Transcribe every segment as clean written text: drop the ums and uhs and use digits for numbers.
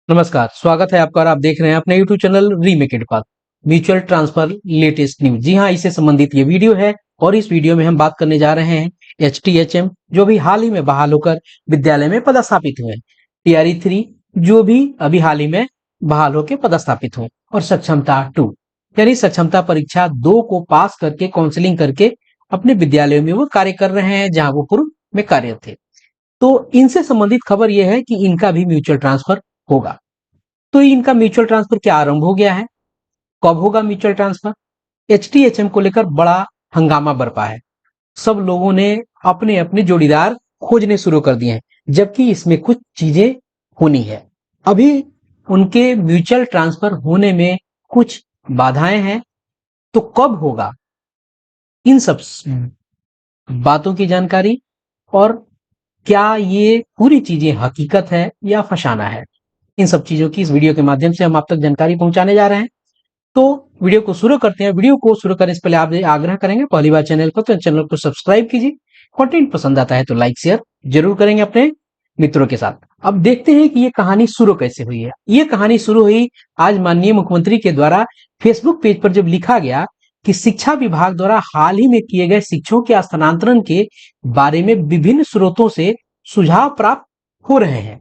नमस्कार, स्वागत है आपका और आप देख रहे हैं अपने YouTube channel remake it path mutual transfer latest news. जी हाँ, इससे संबंधित ये वीडियो है और इस वीडियो में हम बात करने जा रहे हैं HTHM जो भी हाल ही में बहाल होकर विद्यालय में पदस्थापित हुए, TRE 3 जो भी अभी हाल ही में बहाल होकर पदस्थापित हुए और सक्षमता 2 यानी सक्षमता परीक्षा 2 को पास करके काउंसलिंग करके अपने विद्यालयों में वो कार्य कर रहे हैं जहां वो पूर्व में कार्यरत थे। तो इनसे संबंधित खबर यह है कि इनका भी म्यूचुअल ट्रांसफर होगा। तो इनका म्यूचुअल ट्रांसफर क्या आरंभ हो गया है, कब होगा म्यूचुअल ट्रांसफर? HTHM को लेकर बड़ा हंगामा बरपा है। सब लोगों ने अपने अपने जोड़ीदार खोजने शुरू कर दिए हैं, जबकि इसमें कुछ चीजें होनी है। अभी उनके म्यूचुअल ट्रांसफर होने में कुछ बाधाएं हैं, तो कब होगा, इन सब बातों की जानकारी और क्या ये पूरी चीजें हकीकत है या फसाना है, इन सब चीजों की इस वीडियो के माध्यम से हम आप तक जानकारी पहुंचाने जा रहे हैं। तो वीडियो को शुरू करते हैं। वीडियो को शुरू करने से पहले आप आग्रह करेंगे, पहली बार चैनल पर तो चैनल को सब्सक्राइब कीजिए। कंटेंट पसंद आता है तो लाइक शेयर जरूर करेंगे अपने मित्रों के साथ। अब देखते हैं कि ये कहानी शुरू कैसे हुई है। ये कहानी शुरू हुई आज माननीय मुख्यमंत्री के द्वारा फेसबुक पेज पर जब लिखा गया कि शिक्षा विभाग द्वारा हाल ही में किए गए शिक्षकों के स्थानांतरण के बारे में विभिन्न स्रोतों से सुझाव प्राप्त हो रहे हैं।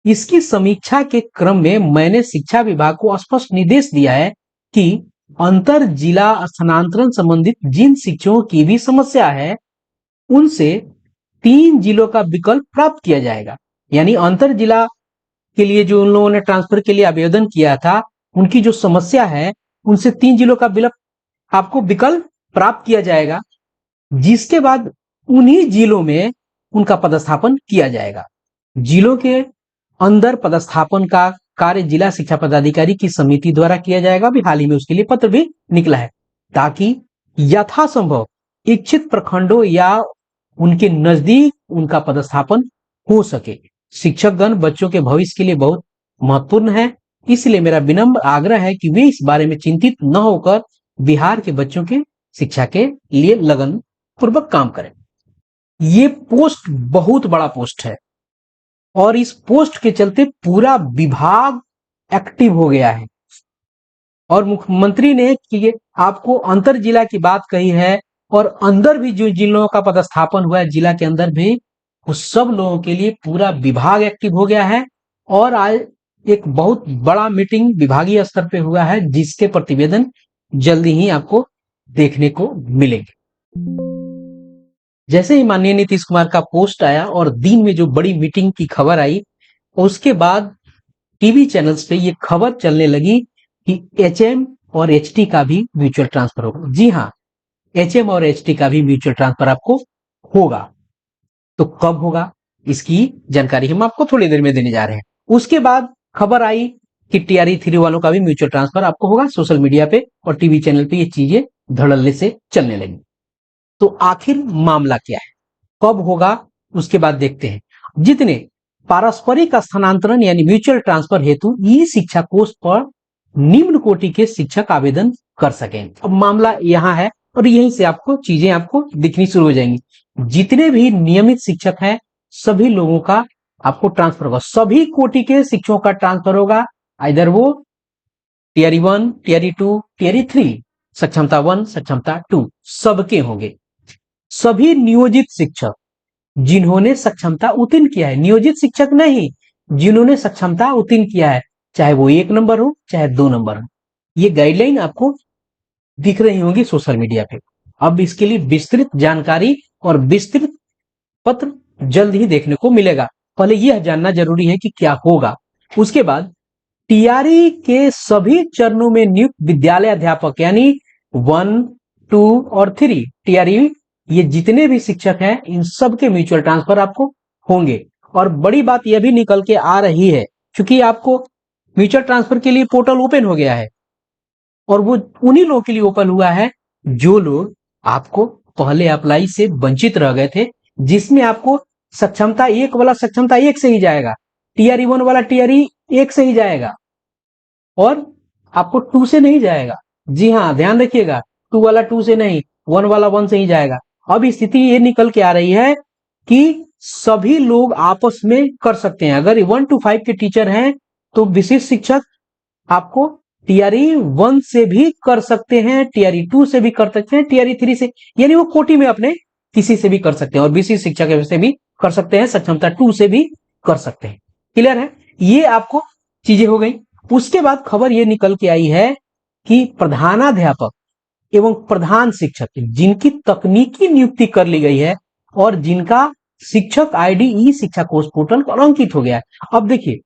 इसकी समीक्षा के क्रम में मैंने शिक्षा विभाग को स्पष्ट निर्देश दिया है कि अंतर जिला स्थानांतरण संबंधित जिन शिक्षकों की भी समस्या है उनसे 3 जिलों का विकल्प प्राप्त किया जाएगा। यानी अंतर जिला के लिए जो उन लोगों ने ट्रांसफर के लिए आवेदन किया था, उनकी जो समस्या है उनसे 3 जिलों का आपको विकल्प प्राप्त किया जाएगा, जिसके बाद उन्हीं जिलों में उनका पदस्थापन किया जाएगा। जिलों के अंदर पदस्थापन का कार्य जिला शिक्षा पदाधिकारी की समिति द्वारा किया जाएगा। अभी हाल ही में उसके लिए पत्र भी निकला है, ताकि यथासंभव इच्छित प्रखंडों या उनके नजदीक उनका पदस्थापन हो सके। शिक्षकगण बच्चों के भविष्य के लिए बहुत महत्वपूर्ण है, इसलिए मेरा विनम्र आग्रह है कि वे इस बारे में चिंतित न होकर बिहार के बच्चों के शिक्षा के लिए लगन पूर्वक काम करें। ये पोस्ट बहुत बड़ा पोस्ट है और इस पोस्ट के चलते पूरा विभाग एक्टिव हो गया है और मुख्यमंत्री ने कि आपको अंतर जिला की बात कही है और अंदर भी जो जिन लोगों का पदस्थापन हुआ है जिला के अंदर भी, उस सब लोगों के लिए पूरा विभाग एक्टिव हो गया है। और आज एक बहुत बड़ा मीटिंग विभागीय स्तर पे हुआ है, जिसके प्रतिवेदन जल्दी ही आपको देखने को मिलेंगे। जैसे ही माननीय नीतीश कुमार का पोस्ट आया और दिन में जो बड़ी मीटिंग की खबर आई, उसके बाद टीवी चैनल्स पे ये खबर चलने लगी कि HM और HT का भी म्यूचुअल ट्रांसफर होगा। जी हाँ, HM और HT का भी म्यूचुअल ट्रांसफर आपको होगा। तो कब होगा, इसकी जानकारी हम आपको थोड़ी देर में देने जा रहे हैं। उसके बाद खबर आई कि TRE 3 वालों का भी म्यूचुअल ट्रांसफर आपको होगा। सोशल मीडिया पे और टीवी चैनल पे ये चीजें धड़ल्ले से चलने लगी। तो आखिर मामला क्या है, कब होगा, उसके बाद देखते हैं। जितने पारस्परिक स्थानांतरण यानी म्यूचुअल ट्रांसफर हेतु ई शिक्षा कोष पर निम्न कोटि के शिक्षक आवेदन कर सकें। अब मामला यहाँ है और यहीं से आपको चीजें आपको दिखनी शुरू हो जाएंगी। जितने भी नियमित शिक्षक हैं सभी लोगों का आपको ट्रांसफर होगा, सभी कोटि के शिक्षकों का ट्रांसफर होगा। इधर वो TRE 1, TRE 2, TRE 3, सक्षमता 1, सक्षमता 2 सबके होंगे। सभी नियोजित शिक्षक जिन्होंने सक्षमता उत्तीर्ण किया है, नियोजित शिक्षक नहीं, जिन्होंने सक्षमता उत्तीर्ण किया है, चाहे वो 1 नंबर हो चाहे 2 नंबर हो, ये गाइडलाइन आपको दिख रही होंगी सोशल मीडिया पे। अब इसके लिए विस्तृत जानकारी और विस्तृत पत्र जल्द ही देखने को मिलेगा। पहले यह जानना जरूरी है कि क्या होगा। उसके बाद TRE के सभी चरणों में नियुक्त विद्यालय अध्यापक यानी 1, 2 और 3 TRE, ये जितने भी शिक्षक हैं इन सब के म्यूचुअल ट्रांसफर आपको होंगे। और बड़ी बात यह भी निकल के आ रही है, क्योंकि आपको म्यूचुअल ट्रांसफर के लिए पोर्टल ओपन हो गया है और वो उन्हीं लोगों के लिए ओपन हुआ है जो लोग आपको पहले अप्लाई से वंचित रह गए थे, जिसमें आपको सक्षमता 1 वाला सक्षमता 1 से ही जाएगा, TRE 1 वाला TRE 1 से ही जाएगा और आपको 2 से नहीं जाएगा। जी हाँ, ध्यान रखिएगा, 2 वाला 2 से नहीं, 1 वाला 1 से ही जाएगा। अब स्थिति ये निकल के आ रही है कि सभी लोग आपस में कर सकते हैं। अगर 1 to 5 के टीचर हैं तो विशिष्ट शिक्षक आपको टीआरई 1 से भी कर सकते हैं, टीआरई 2 से भी कर सकते हैं, टीआरई 3 से, यानी वो कोटि में अपने किसी से भी कर सकते हैं, और विशिष्ट शिक्षक से भी कर सकते हैं, सक्षमता 2 से भी कर सकते हैं। क्लियर है? ये आपको चीजें हो गई। उसके बाद खबर ये निकल के आई है कि प्रधानाध्यापक एवं प्रधान शिक्षक जिनकी तकनीकी नियुक्ति कर ली गई है और जिनका शिक्षक आईडी ई शिक्षा कोष पोर्टल पर अंकित हो गया है। अब देखिए,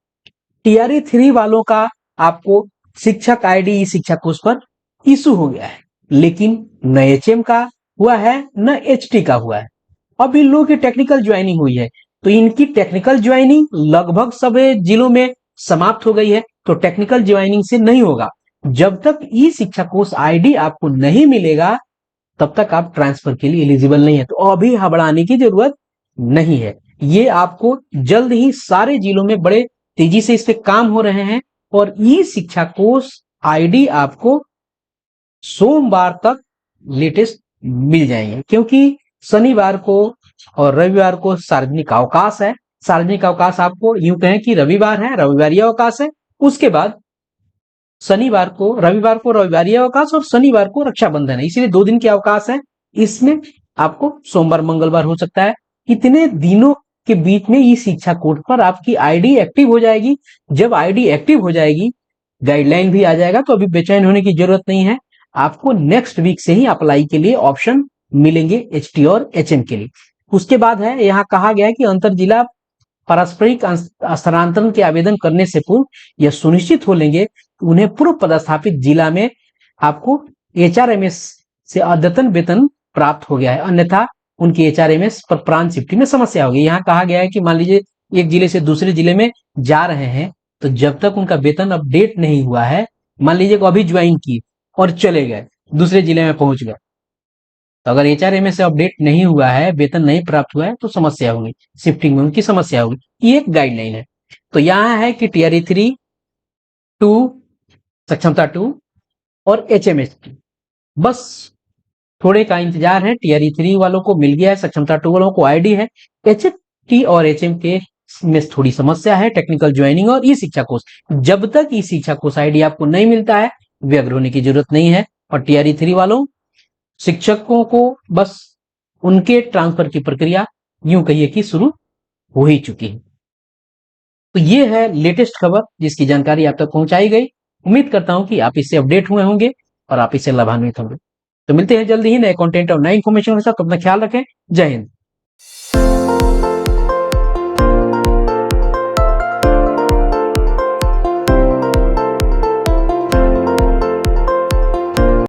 टीआरई 3 वालों का आपको शिक्षक आईडी ई शिक्षा कोष पर इशू हो गया है, लेकिन न एचएम का हुआ है न एचटी का हुआ है। अब इन लोगों की टेक्निकल ज्वाइनिंग हुई है, तो इनकी टेक्निकल ज्वाइनिंग लगभग सब जिलों में समाप्त हो गई है, तो टेक्निकल ज्वाइनिंग से नहीं होगा। जब तक ई शिक्षा कोष आईडी आपको नहीं मिलेगा तब तक आप ट्रांसफर के लिए एलिजिबल नहीं है। तो अभी घबराने की जरूरत नहीं है, ये आपको जल्द ही सारे जिलों में बड़े तेजी से इस पे काम हो रहे हैं, और ई शिक्षा कोष आईडी आपको सोमवार तक लेटेस्ट मिल जाएंगे, क्योंकि शनिवार को और रविवार को सार्वजनिक अवकाश है। सार्वजनिक अवकाश आपको यूं कहें कि रविवार है, रविवारी अवकाश है। उसके बाद शनिवार को रविवारी अवकाश, और शनिवार को रक्षाबंधन है, इसलिए 2 दिन के अवकाश है। इसमें आपको सोमवार मंगलवार हो सकता है। इतने दिनों के बीच में ई शिक्षा कोड पर आपकी आईडी एक्टिव हो जाएगी। जब आईडी एक्टिव हो जाएगी, गाइडलाइन भी आ जाएगा, तो अभी बेचैन होने की जरूरत नहीं है। आपको नेक्स्ट वीक से ही अप्लाई के लिए ऑप्शन मिलेंगे एचटी और एचएम के लिए। उसके बाद है, यहाँ कहा गया है कि अंतर जिला पारस्परिक स्थानांतरण के आवेदन करने से पूर्व यह सुनिश्चित हो लेंगे कि उन्हें पूर्व पदस्थापित जिला में आपको एचआरएमएस से अद्यतन वेतन प्राप्त हो गया है, अन्यथा उनकी एचआरएमएस पर प्रांत शिफ्टिंग में समस्या होगी। यहाँ कहा गया है कि मान लीजिए एक जिले से दूसरे जिले में जा रहे हैं, तो जब तक उनका वेतन अपडेट नहीं हुआ है, मान लीजिए को अभी ज्वाइन किए और चले गए, दूसरे जिले में पहुंच गए, तो अगर एचआरएमएस से अपडेट नहीं हुआ है, वेतन नहीं प्राप्त हुआ है, तो समस्या होगी, शिफ्टिंग में उनकी समस्या होगी। ये एक गाइडलाइन है। तो यहाँ है कि टीआरई 3, 2, सक्षमता 2 और एचएमएस, बस थोड़े का इंतजार है। टीआरई 3 वालों को मिल गया है, सक्षमता 2 वालों को आईडी है। एचटी और एचएम के में थोड़ी समस्या है, टेक्निकल ज्वाइनिंग और ई शिक्षा कोर्स। जब तक ई शिक्षा कोर्स आईडी आपको नहीं मिलता है, व्यग्र होने की जरूरत नहीं है। और टीआरई 3 वालों, शिक्षकों को बस उनके ट्रांसफर की प्रक्रिया यूं कहिए कि शुरू हो ही चुकी है। तो ये है लेटेस्ट खबर जिसकी जानकारी आप तक पहुंचाई गई। उम्मीद करता हूं कि आप इससे अपडेट हुए होंगे और आप इससे लाभान्वित होंगे। तो मिलते हैं जल्दी ही नए कंटेंट और नई इन्फॉर्मेशन के साथ। अपना ख्याल रखें। जय हिंद।